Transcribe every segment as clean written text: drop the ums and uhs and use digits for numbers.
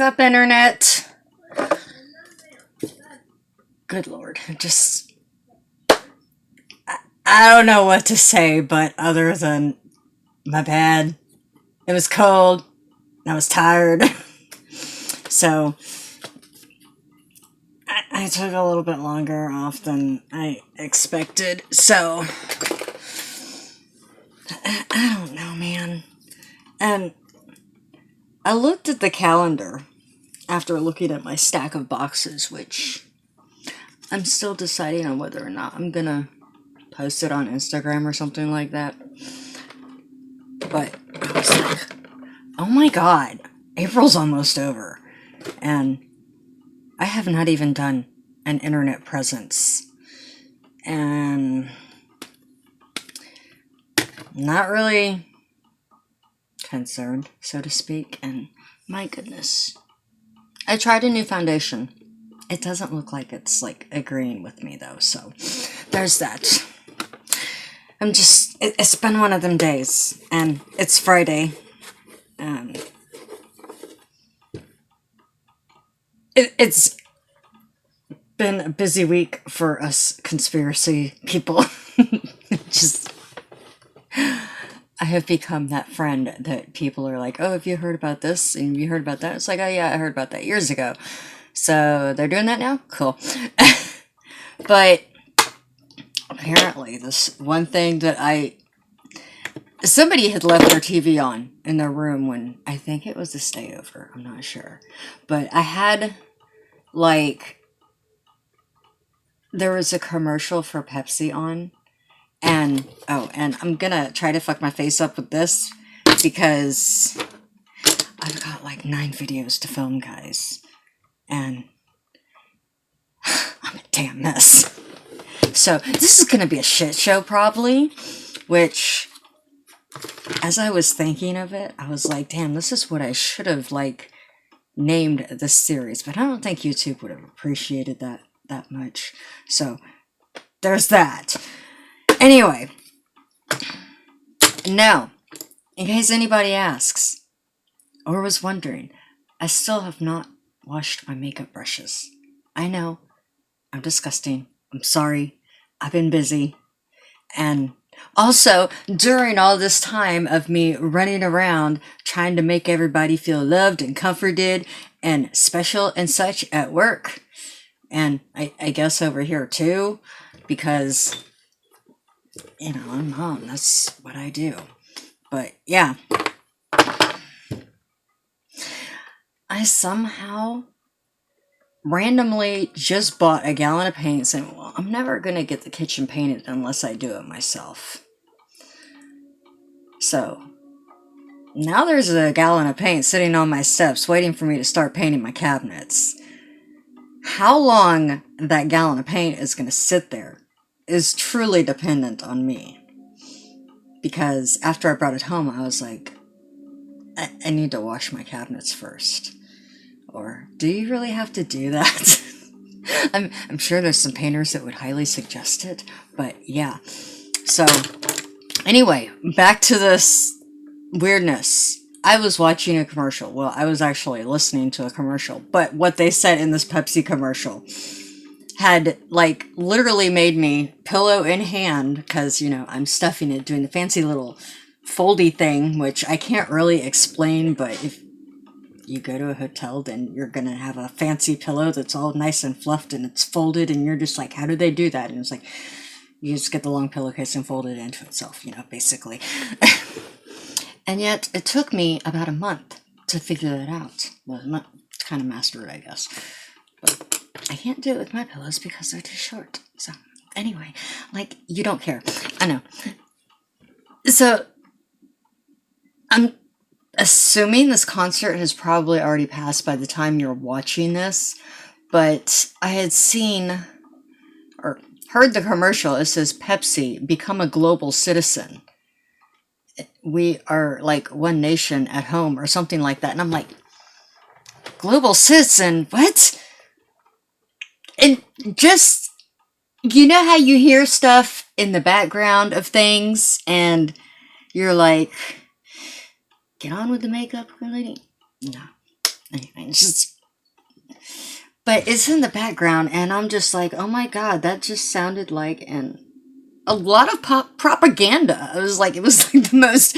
What's up, internet? Good Lord. I don't know what to say, but other than my bad. It was cold. And I was tired. So, I took a little bit longer off than I expected. So, I don't know, man. And I looked at the calendar after looking at my stack of boxes, which I'm still deciding on whether or not I'm gonna post it on Instagram or something like that. But I was like, oh my god, April's almost over. And I have not even done an internet presence. And not really concerned, so to speak. And my goodness. I tried a new foundation. It doesn't look like it's like agreeing with me though, so there's that. It's been one of them days, and it's Friday. It's been a busy week for us conspiracy people. I have become that friend that people are like, oh, have you heard about this? And you heard about that? It's like, oh yeah, I heard about that years ago. So they're doing that now? Cool. But apparently this one thing that somebody had left their TV on in their room when, I think it was a stayover, I'm not sure. But I had, there was a commercial for Pepsi on. And I'm gonna try to fuck my face up with this because I've got 9 videos to film, guys. And I'm a damn mess. So this is gonna be a shit show probably, which, as I was thinking of it, I was like, damn, this is what I should have named this series, but I don't think YouTube would have appreciated that much. So there's that. Anyway, now, in case anybody asks, or was wondering, I still have not washed my makeup brushes. I know, I'm disgusting, I'm sorry, I've been busy, and also, during all this time of me running around trying to make everybody feel loved and comforted and special and such at work, and I guess over here too, because I'm mom, that's what I do. But yeah, I somehow randomly just bought a gallon of paint saying, well, I'm never gonna get the kitchen painted unless I do it myself. So now there's a gallon of paint sitting on my steps waiting for me to start painting my cabinets. How long that gallon of paint is gonna sit there is truly dependent on me. Because after I brought it home, I was like, I need to wash my cabinets first. Or, do you really have to do that? I'm sure there's some painters that would highly suggest it, but yeah. So, anyway, back to this weirdness. I was watching a commercial. Well, I was actually listening to a commercial, but what they said in this Pepsi commercial had literally made me pillow in hand, because I'm stuffing it, doing the fancy little foldy thing, which I can't really explain, but if you go to a hotel, then you're gonna have a fancy pillow that's all nice and fluffed and it's folded, and you're just like, how do they do that? And it's like, you just get the long pillowcase and fold it into itself, basically. And yet it took me about a month to figure that out. Well, not to kind of master it, I guess. But I can't do it with my pillows because they're too short. So, anyway, you don't care. I know. So, I'm assuming this concert has probably already passed by the time you're watching this, but I had seen, or heard the commercial. It says, Pepsi, become a global citizen. We are one nation at home, or something like that. And I'm like, global citizen? What? And just, how you hear stuff in the background of things, and you're like, get on with the makeup, lady? No. Anyway, but it's in the background, and I'm just like, oh my god, that just sounded like a lot of propaganda. It was like the most.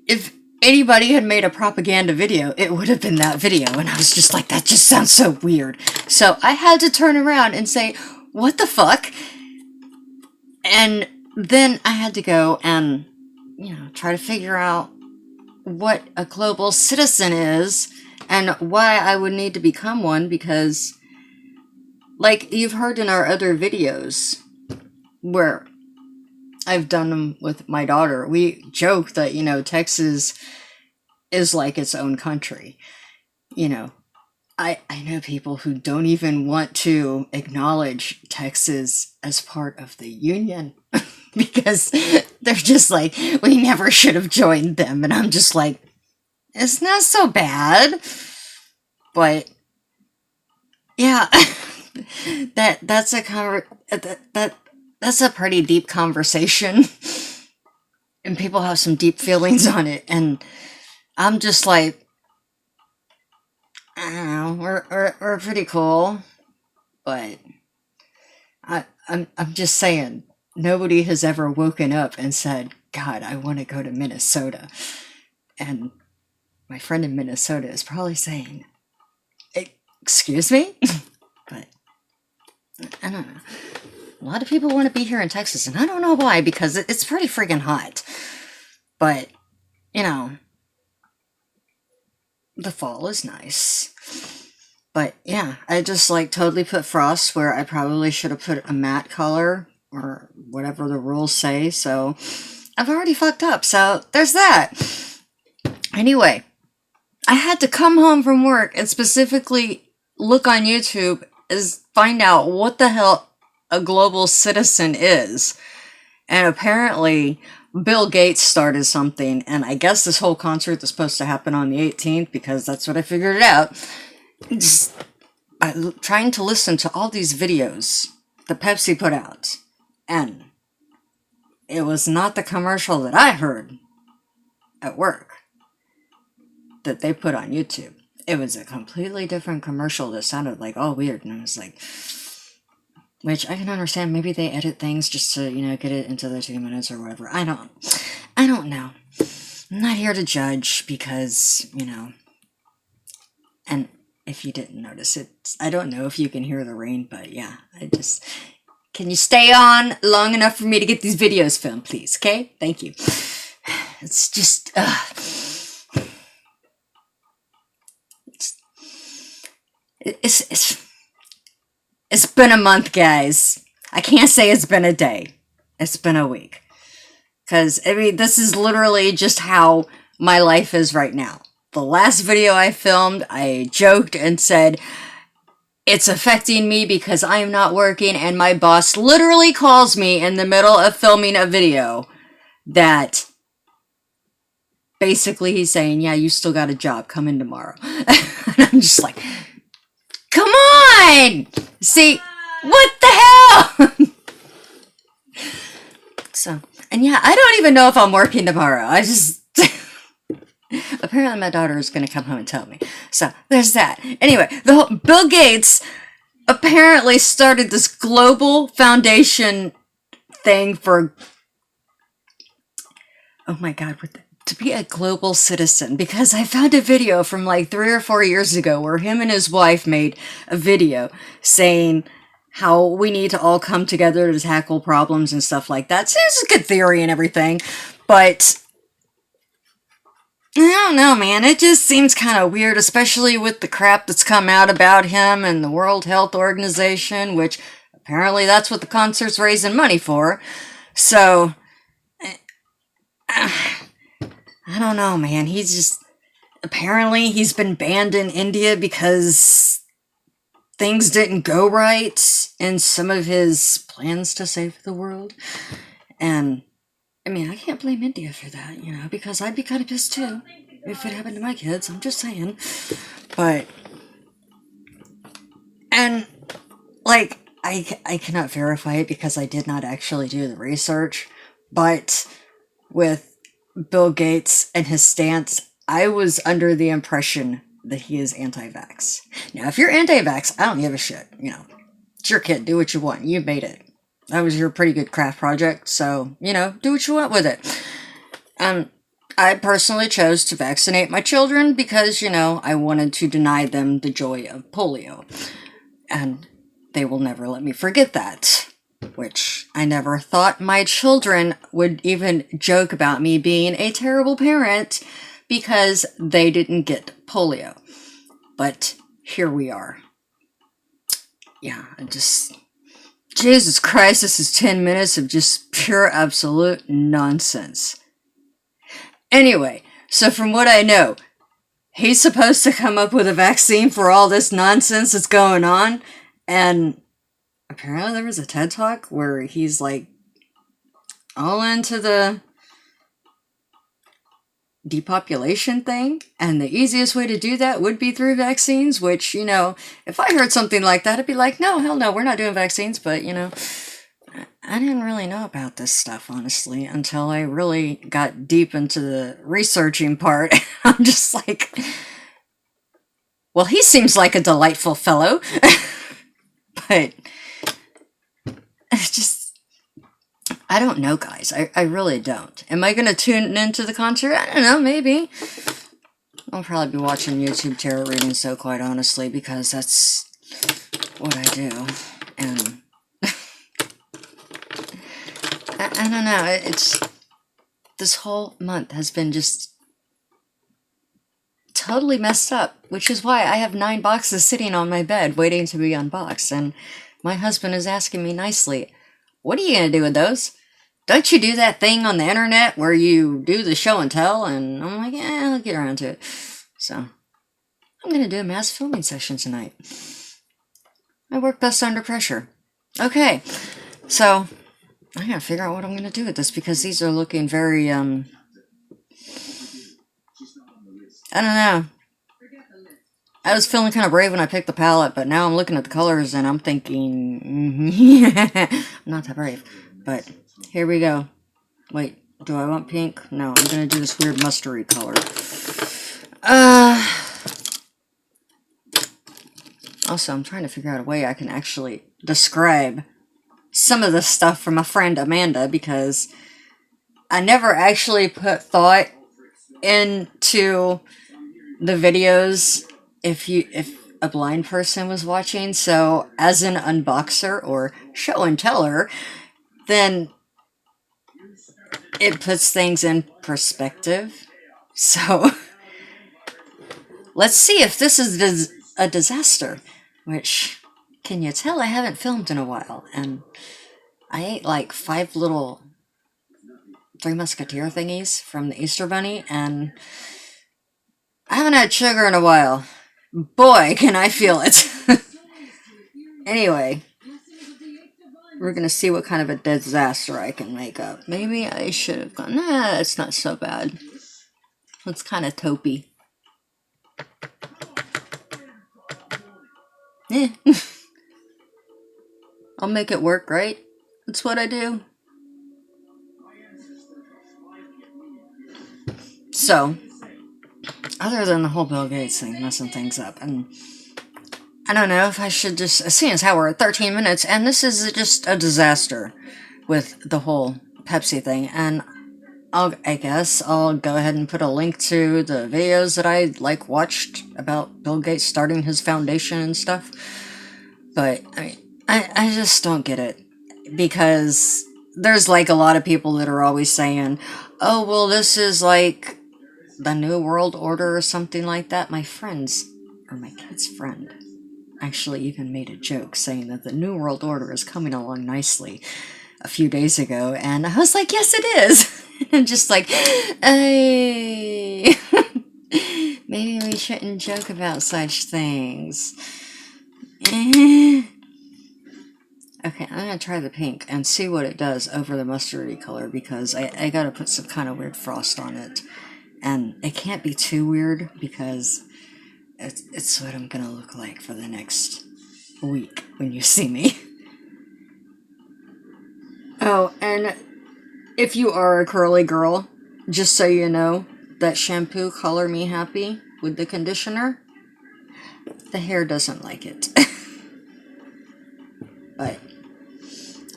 If anybody had made a propaganda video, it would have been that video, and I was just like, that just sounds so weird. So I had to turn around and say, what the fuck? And then I had to go and, try to figure out what a global citizen is and why I would need to become one, because, like you've heard in our other videos where I've done them with my daughter, we joke that, Texas is like its own country. I know people who don't even want to acknowledge Texas as part of the Union because they're just like, we never should have joined them. And I'm just like, it's not so bad. But yeah, that's a pretty deep conversation, and people have some deep feelings on it, and I'm just like, I don't know, we're pretty cool, but I'm just saying, nobody has ever woken up and said, God, I want to go to Minnesota. And my friend in Minnesota is probably saying, excuse me? But I don't know. A lot of people want to be here in Texas, and I don't know why, because it's pretty friggin' hot. But, the fall is nice. But yeah, I just totally put frost where I probably should have put a matte color or whatever the rules say. So I've already fucked up. So there's that. Anyway, I had to come home from work and specifically look on YouTube is find out what the hell a global citizen is. And apparently Bill Gates started something, and I guess this whole concert is supposed to happen on the 18th because that's what I figured it out. Just trying to listen to all these videos that Pepsi put out, and it was not the commercial that I heard at work that they put on YouTube. It was a completely different commercial that sounded like all weird, and I was like, which I can understand, maybe they edit things just to, get it into the 2 minutes or whatever. I don't know. I'm not here to judge because, and if you didn't notice it, I don't know if you can hear the rain, but yeah, can you stay on long enough for me to get these videos filmed, please? Okay? Thank you. It's just, It's been a month, guys. I can't say it's been a day. It's been a week. Because, this is literally just how my life is right now. The last video I filmed, I joked and said, it's affecting me because I'm not working, and my boss literally calls me in the middle of filming a video that basically he's saying, yeah, you still got a job. Come in tomorrow. And I'm just like, come on! See, what the hell? So, and yeah, I don't even know if I'm working tomorrow. I just, apparently my daughter is going to come home and tell me. So, there's that. Anyway, Bill Gates apparently started this global foundation thing for, oh my God, to be a global citizen, because I found a video from 3 or 4 years ago where him and his wife made a video saying how we need to all come together to tackle problems and stuff like that. So it's a good theory and everything, but I don't know, man. It just seems kind of weird, especially with the crap that's come out about him and the World Health Organization, which apparently that's what the concert's raising money for. So I don't know, man. Apparently he's been banned in India because things didn't go right in some of his plans to save the world. And, I can't blame India for that, because I'd be kind of pissed too if it happened to my kids. I'm just saying. But, and, I cannot verify it because I did not actually do the research, but with Bill Gates and his stance, I was under the impression that he is anti-vax. Now, if you're anti-vax, I don't give a shit. You know, it's your kid. Do what you want. You made it. That was your pretty good craft project. So, you know, do what you want with it. I personally chose to vaccinate my children because, you know, I wanted to deny them the joy of polio. And they will never let me forget that. Which I never thought my children would even joke about me being a terrible parent because they didn't get polio. But here we are. Yeah, Jesus Christ, this is 10 minutes of just pure absolute nonsense. Anyway, so from what I know, he's supposed to come up with a vaccine for all this nonsense that's going on, and apparently there was a TED Talk where he's like all into the depopulation thing, and the easiest way to do that would be through vaccines, which, you know, if I heard something like that, I'd be like, no, hell no, we're not doing vaccines. But, you know, I didn't really know about this stuff, honestly, until I really got deep into the researching part. I'm just like, well, he seems like a delightful fellow. But it's just, I don't know, guys. I really don't. Am I going to tune into the concert? I don't know, maybe. I'll probably be watching YouTube tarot readings, though, quite honestly, because that's what I do. And I don't know. It's, this whole month has been just totally messed up, which is why I have 9 boxes sitting on my bed waiting to be unboxed. And my husband is asking me nicely, what are you going to do with those? Don't you do that thing on the internet where you do the show and tell? And I'm like, yeah, I'll get around to it. So I'm going to do a mass filming session tonight. I work best under pressure. Okay, so I gotta figure out what I'm going to do with this, because these are looking very, I don't know. I was feeling kind of brave when I picked the palette, but now I'm looking at the colors and I'm thinking, I'm not that brave. But here we go. Wait, do I want pink? No, I'm going to do this weird mustardy color. Also, I'm trying to figure out a way I can actually describe some of the stuff from my friend Amanda, because I never actually put thought into the videos if a blind person was watching. So as an unboxer or show and teller, then it puts things in perspective. So let's see if this is a disaster, which, can you tell I haven't filmed in a while? And I ate like 5 little Three Musketeer thingies from the Easter Bunny, and I haven't had sugar in a while. Boy, can I feel it. Anyway, we're going to see what kind of a disaster I can make up. Maybe I should have gone, nah, it's not so bad. It's kind of taupey. Eh. I'll make it work, right? That's what I do. So, other than the whole Bill Gates thing messing things up, and I don't know if I should just, seeing as how we're at 13 minutes, and this is just a disaster with the whole Pepsi thing, and I guess I'll go ahead and put a link to the videos that I, watched about Bill Gates starting his foundation and stuff. But, I just don't get it, because there's, a lot of people that are always saying, oh, well, this is, the New World Order or something like that. My friends, or my kid's friend, actually even made a joke saying that the New World Order is coming along nicely a few days ago, and I was like, yes, it is. And just like, hey, maybe we shouldn't joke about such things. Okay, I'm gonna try the pink and see what it does over the mustardy color, because I gotta put some kind of weird frost on it. And it can't be too weird, because it's what I'm gonna look like for the next week when you see me. Oh, and if you are a curly girl, just so you know, that shampoo Color Me Happy with the conditioner, the hair doesn't like it. But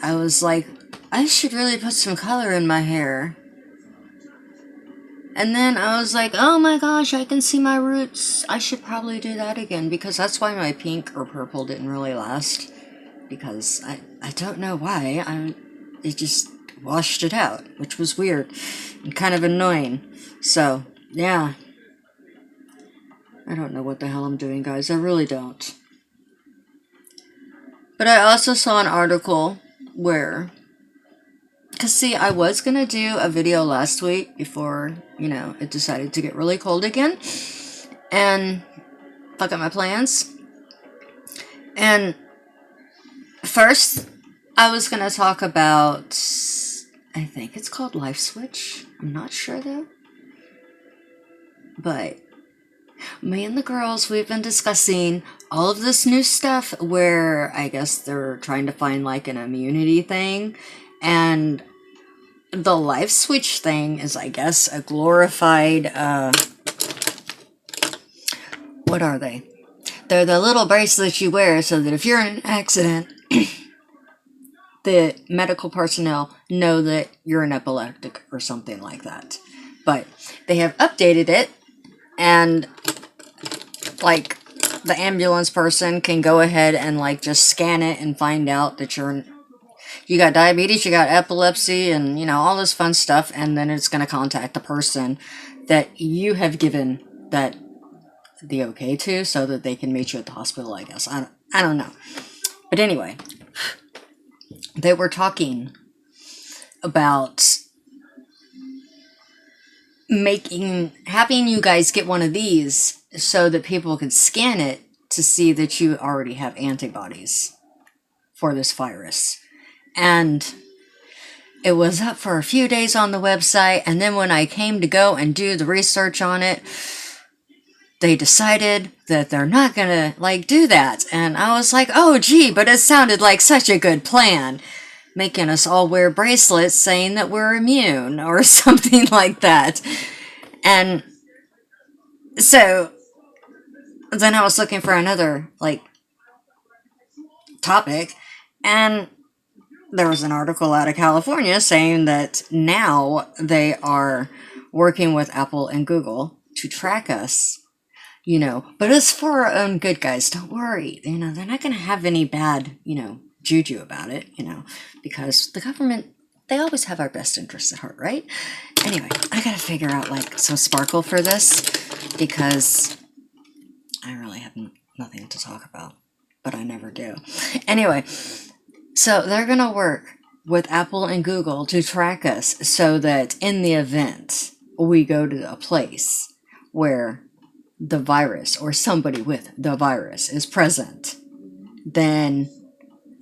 I was like, I should really put some color in my hair. And then I was like, oh my gosh, I can see my roots. I should probably do that again, because that's why my pink or purple didn't really last. Because I don't know why. It just washed it out, which was weird and kind of annoying. So, yeah. I don't know what the hell I'm doing, guys. I really don't. But I also saw an article where... Because, see, I was going to do a video last week before, it decided to get really cold again. And fuck up my plans. And first, I was going to talk about... I think it's called Life Switch. I'm not sure, though. But me and the girls, we've been discussing all of this new stuff where I guess they're trying to find, like, an immunity thing. And the Life Switch thing is, I guess, a glorified, what are they? They're the little bracelets you wear so that if you're in an accident, the medical personnel know that you're an epileptic or something like that. But they have updated it, and, like, the ambulance person can go ahead and, like, just scan it and find out that you got diabetes, you got epilepsy, and, all this fun stuff, and then it's going to contact the person that you have given the okay to, so that they can meet you at the hospital, I guess. I don't know. But anyway, they were talking about having you guys get one of these so that people could scan it to see that you already have antibodies for this virus. And it was up for a few days on the website, and then when I came to go and do the research on it, they decided that they're not gonna, do that. And I was like, oh gee, but it sounded like such a good plan. Making us all wear bracelets saying that we're immune or something like that. And so then I was looking for another, topic, and there was an article out of California saying that now they are working with Apple and Google to track us, but it's for our own good, guys. Don't worry. They're not going to have any bad, juju about it, because the government, they always have our best interests at heart, right? Anyway, I got to figure out, some sparkle for this, because I really have nothing to talk about, but I never do. Anyway, so they're going to work with Apple and Google to track us so that in the event we go to a place where the virus or somebody with the virus is present, then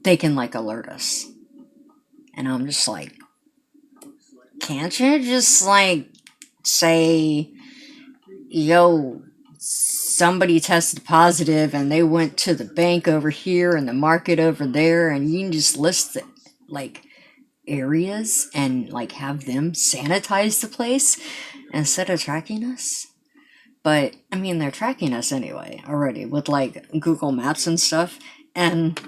they can, alert us. And I'm just like, can't you just, say, yo, somebody tested positive and they went to the bank over here and the market over there, and you can just list the, areas and, have them sanitize the place instead of tracking us? But, they're tracking us anyway, already, with, Google Maps and stuff, and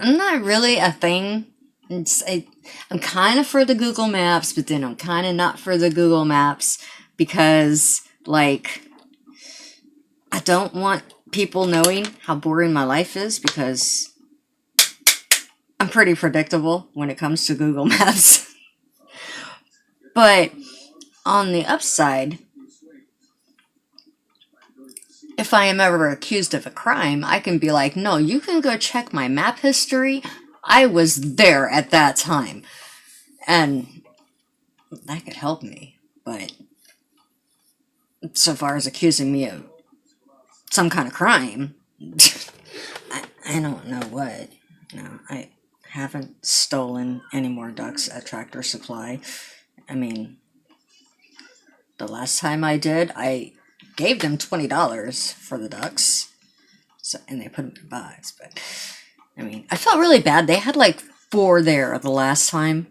I'm not really a thing. I'm kind of for the Google Maps, but then I'm kind of not for the Google Maps, because, I don't want people knowing how boring my life is, because I'm pretty predictable when it comes to Google Maps. But on the upside, if I am ever accused of a crime, I can be like, no, you can go check my map history. I was there at that time. And that could help me. But so far as accusing me of some kind of crime, I don't know what. No, I haven't stolen any more ducks at Tractor Supply. The last time I did, I gave them $20 for the ducks, so, and they put them in bags. But I felt really bad. They had 4 there the last time,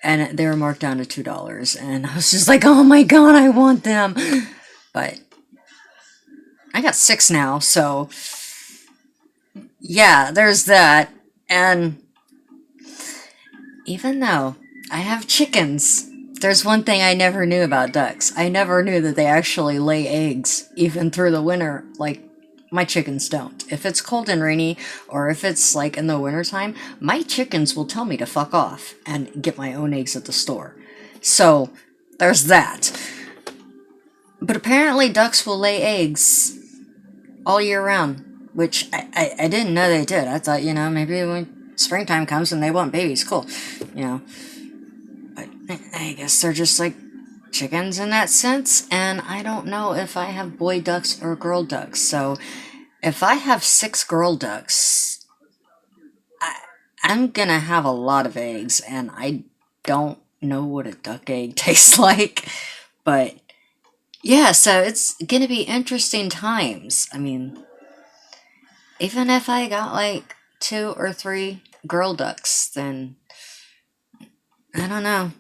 and they were marked down to $2, and I was just like, oh my god, I want them. But I got 6 now, so yeah, there's that. And even though I have chickens, there's one thing I never knew about ducks. I never knew that they actually lay eggs, even through the winter, like my chickens don't. If it's cold and rainy, or if it's like in the wintertime, my chickens will tell me to fuck off and get my own eggs at the store. So, there's that. But apparently ducks will lay eggs all year round, which I didn't know they did. I thought, maybe when springtime comes and they want babies, cool, you know. But I guess they're just like chickens in that sense, and I don't know if I have boy ducks or girl ducks. So if I have 6 girl ducks, I'm gonna have a lot of eggs, and I don't know what a duck egg tastes like. But yeah, so it's gonna be interesting times. I mean, even if I got like 2 or 3 girl ducks, then I don't know.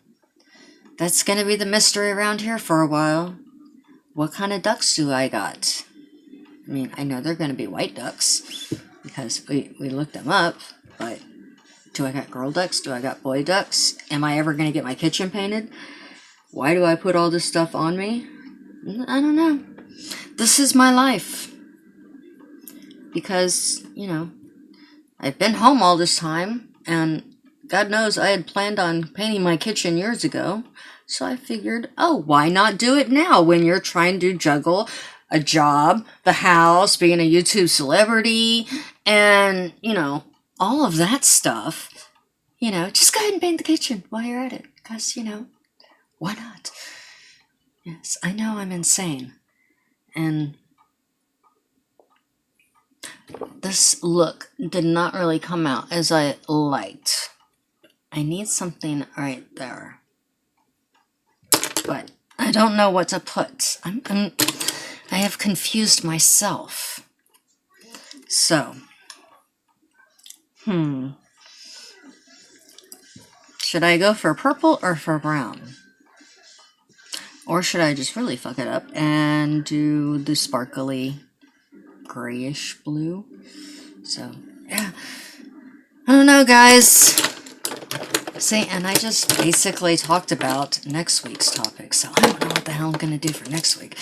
That's gonna be the mystery around here for a while. What kind of ducks do I got? I mean, I know they're gonna be white ducks because we looked them up, but do I got girl ducks? Do I got boy ducks? Am I ever gonna get my kitchen painted? Why do I put all this stuff on me? I don't know. This is my life. Because, I've been home all this time, and God knows I had planned on painting my kitchen years ago. So I figured, why not do it now when you're trying to juggle a job, the house, being a YouTube celebrity, and, all of that stuff. Just go ahead and paint the kitchen while you're at it. Because, why not? Yes, I know I'm insane. And this look did not really come out as I liked. I need something right there. But I don't know what to put. I have confused myself. So, should I go for purple or for brown? Or should I just really fuck it up and do the sparkly grayish blue? So, yeah. I don't know, guys. See, and I just basically talked about next week's topic, so I don't know what the hell I'm going to do for next week.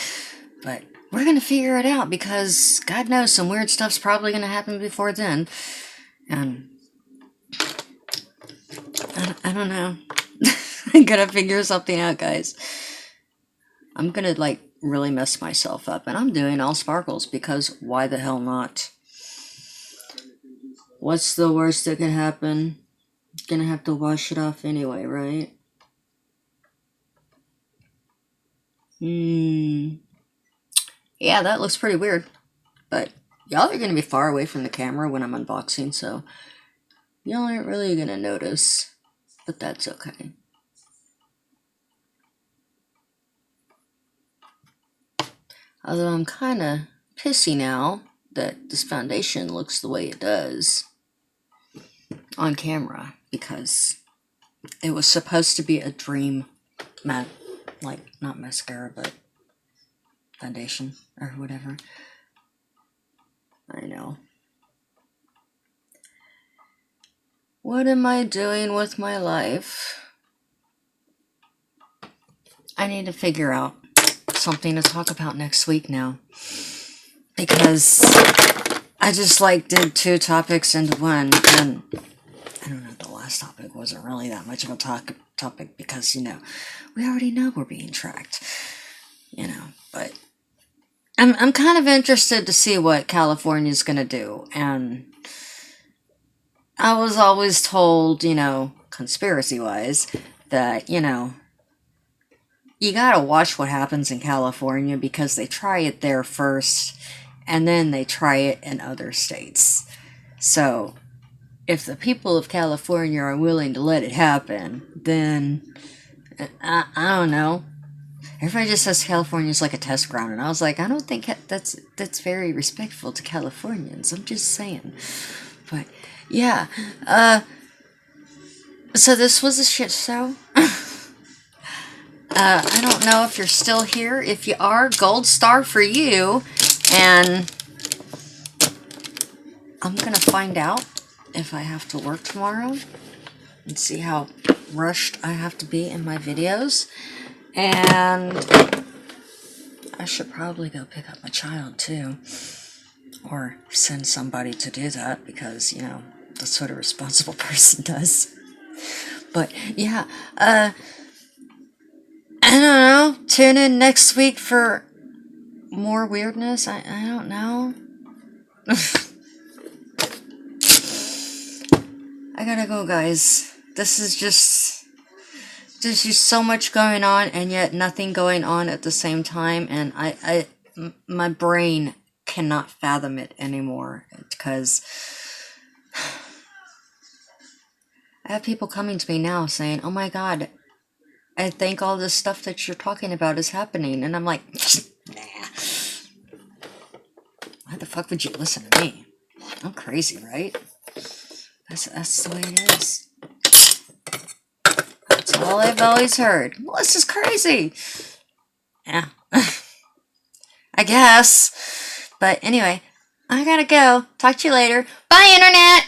But we're going to figure it out, because God knows some weird stuff's probably going to happen before then. And I don't know. I'm going to figure something out, guys. I'm going to, really mess myself up. And I'm doing all sparkles, because why the hell not? What's the worst that can happen? Gonna have to wash it off anyway, right? Yeah, that looks pretty weird. But y'all are gonna be far away from the camera when I'm unboxing, so y'all aren't really gonna notice. But that's okay. Although I'm kinda pissy now that this foundation looks the way it does on camera, because it was supposed to be a dream not mascara, but foundation or whatever. I know. What am I doing with my life? I need to figure out something to talk about next week now, because I just did 2 topics into one, and I don't know, the last topic wasn't really that much of a topic because, we already know we're being tracked, but I'm kind of interested to see what California's gonna do. And I was always told, conspiracy-wise, that, you gotta watch what happens in California, because they try it there first, and then they try it in other states. So if the people of California are willing to let it happen, then I don't know. Everybody just says California's like a test ground, and I was like, I don't think that's very respectful to Californians. I'm just saying. But yeah, so this was a shit show. I don't know if you're still here. If you are, gold star for you. And I'm gonna find out if I have to work tomorrow and see how rushed I have to be in my videos. And I should probably go pick up my child too, or send somebody to do that, because, you know, that's what a responsible person does. But yeah, I don't know, tune in next week for more weirdness. I don't know. I gotta go, guys. There's just so much going on, and yet nothing going on at the same time, and my brain cannot fathom it anymore, because I have people coming to me now saying, oh my god, I think all this stuff that you're talking about is happening. And I'm like, nah. Why the fuck would you listen to me? I'm crazy, right? That's the way it is. That's all I've always heard. Melissa's crazy. Yeah. I guess. But anyway, I gotta go. Talk to you later. Bye, Internet!